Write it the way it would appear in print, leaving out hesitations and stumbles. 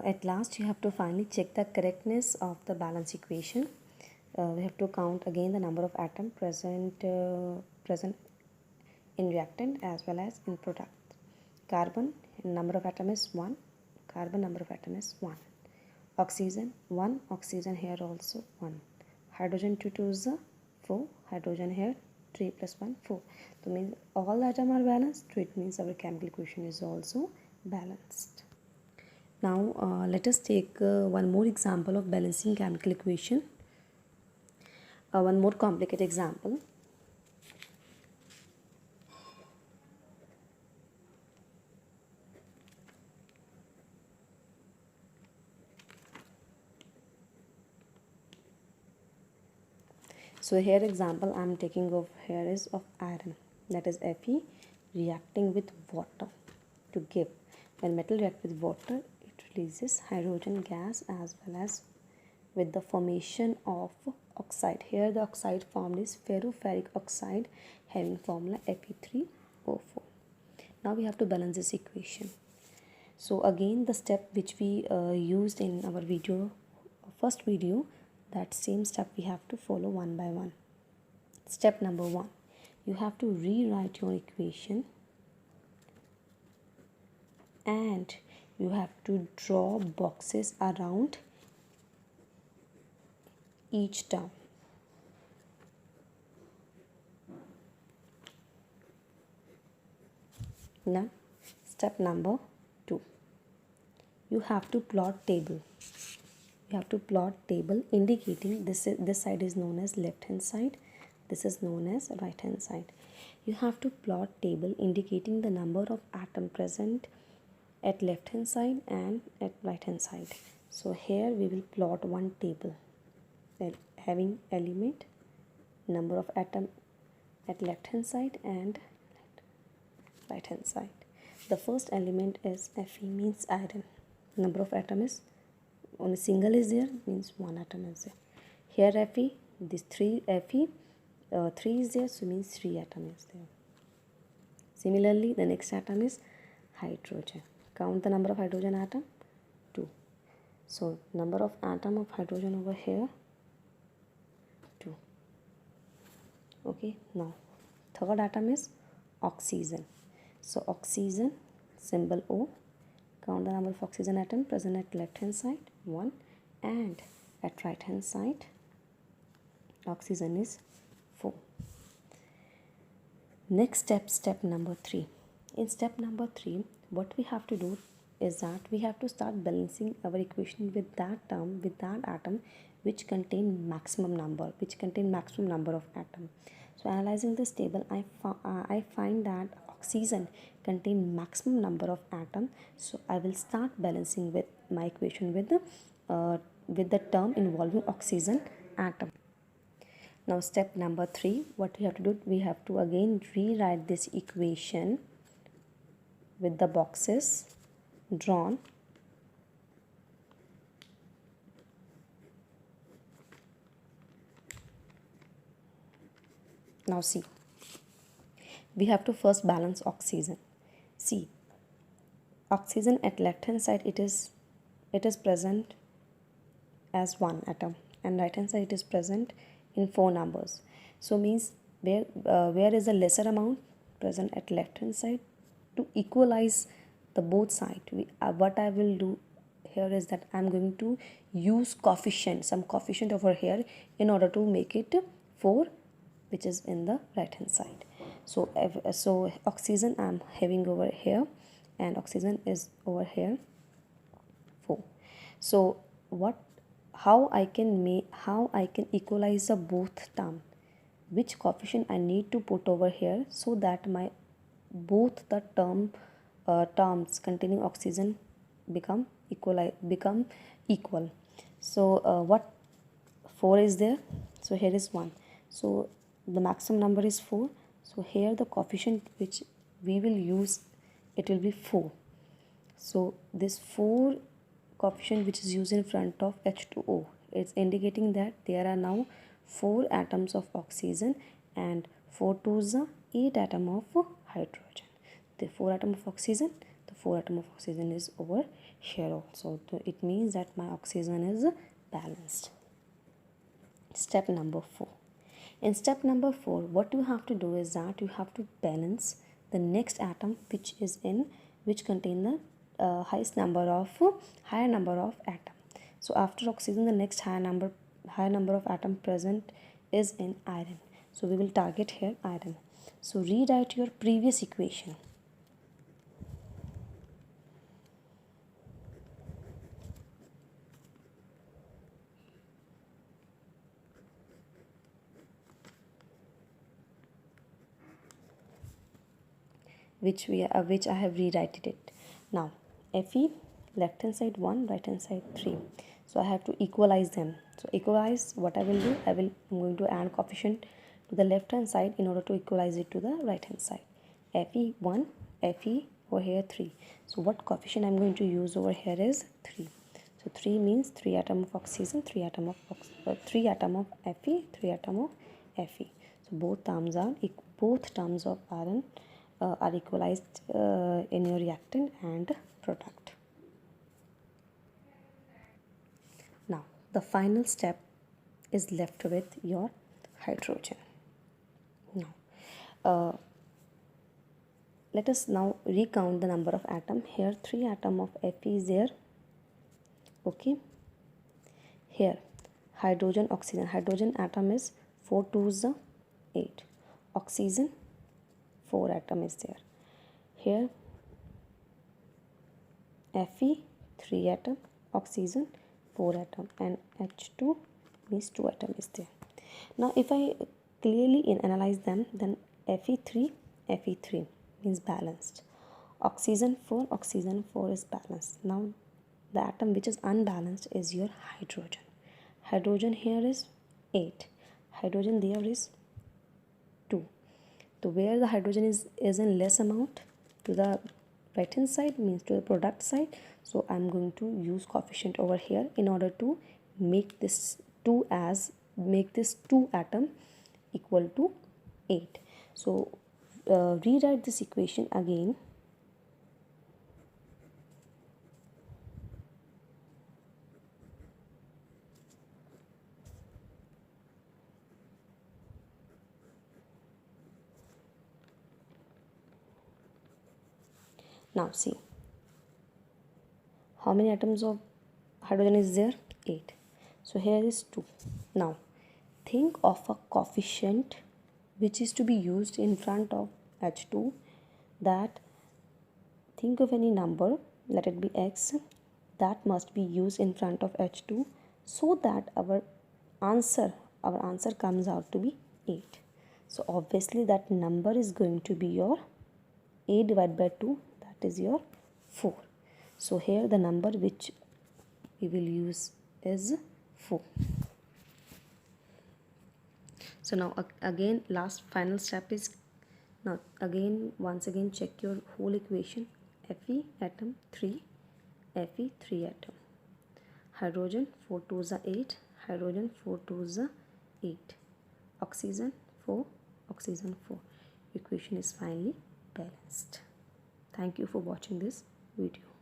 At last you have to finally check the correctness of the balance equation. We have to count again the number of atoms present in reactant as well as in product. Carbon number of atom is 1. Carbon number of atom is 1. Oxygen 1. Oxygen here also 1. Hydrogen 2 2 is 4. Hydrogen here 3 plus 1 4. So means all atoms are balanced. So it means our chemical equation is also balanced. Now let us take one more example of balancing chemical equation. One more complicated example. So here example I am taking of here is of iron, that is Fe reacting with water to give. When metal react with water, it releases hydrogen gas as well as with the formation of oxide. Here the oxide formed is ferroferric oxide having formula Fe3O4. Now we have to balance this equation. So again the step which we used in our first video, that same step we have to follow one by one. Step number 1, you have to rewrite your equation and you have to draw boxes around each term. Now step number 2, you have to plot table. You have to plot table indicating this side is known as left hand side, this is known as right hand side. You have to plot table indicating the number of atom present at left hand side and at right hand side. So here we will plot one table having element, number of atom at left hand side and right hand side. The first element is Fe, means iron. Number of atom is only single is there, means one atom is there. Here Fe, this 3 Fe 3 is there, so means 3 atom is there. Similarly the next atom is hydrogen. Count the number of hydrogen atom, 2. So number of atom of hydrogen over here, 2. Okay, now third atom is oxygen. So oxygen, symbol O. Count the number of oxygen atom present at left hand side, 1, and at right hand side oxygen is 4. Next step, step number 3. In step number 3, what we have to do is that we have to start balancing our equation with that term, with that atom which contain maximum number of atom. So analyzing this table, I find that oxygen contain maximum number of atom. So I will start balancing with my equation with the term involving oxygen atom. Now step number 3, what we have to do, we have to again rewrite this equation with the boxes drawn. Now see, we have to first balance oxygen. See, oxygen at left hand side it is present as 1 atom and right hand side it is present in 4 numbers. So means where is the lesser amount present at left hand side, to equalize the both side. What I will do here is that I am going to use some coefficient over here in order to make it 4, which is in the right hand side. So oxygen I am having over here and oxygen is over here 4. So how I can equalize the both term, which coefficient I need to put over here so that my both the terms containing oxygen become equal. So what 4 is there, so here is 1, so the maximum number is 4. So here the coefficient which we will use, it will be 4. So this 4 coefficient which is used in front of H2O, it's indicating that there are now 4 atoms of oxygen and 4 2s are 8 atom of hydrogen. The 4 atom of oxygen, the 4 atom of oxygen is over here also. So it means that my oxygen is balanced. Step number 4. In step number 4, what you have to do is that you have to balance the next atom which contain the higher number of atom. So after oxygen, the next higher number of atom present is in iron. So we will target here iron. So rewrite your previous equation. Which I have rewritten it. Now Fe, left hand side 1, right hand side 3. So I have to equalize them. So equalize, what I will do, I'm going to add coefficient to the left hand side in order to equalize it to the right hand side. Fe 1, Fe over here 3. So what coefficient I'm going to use over here is 3. So 3 means 3 atom of oxygen, 3 atom of Fe, 3 atom of Fe. So both terms of iron are equalized in your reactant and product. Now the final step is left with your hydrogen. Now let us now recount the number of atom. Here 3 atom of Fe is there. Okay, here hydrogen atom is 4 2s are 8. Oxygen 4 atom is there. Here Fe 3 atom, oxygen 4 atom, and H2 means 2 atom is there. Now if I clearly analyze them, then Fe3 means balanced. Oxygen 4 is balanced. Now the atom which is unbalanced is your hydrogen. Hydrogen here is 8. Hydrogen there is 2. So where the hydrogen is in less amount, to the right hand side means to the product side. So I'm going to use coefficient over here in order to make this 2 atom equal to 8. So rewrite this equation again. Now see, how many atoms of hydrogen is there? 8. So here is 2. Now think of a coefficient which is to be used in front of H2. That think of any number, let it be x, that must be used in front of H2 so that our answer comes out to be 8. So obviously that number is going to be your 8 divided by 2, that is your 4. So here the number which we will use is 4. So now again, final step is, now once again check your whole equation. Fe atom 3, Fe 3 atom, hydrogen 4 2s are 8, hydrogen 4 2s are 8, oxygen 4, oxygen 4. Equation is finally balanced. Thank you for watching this video.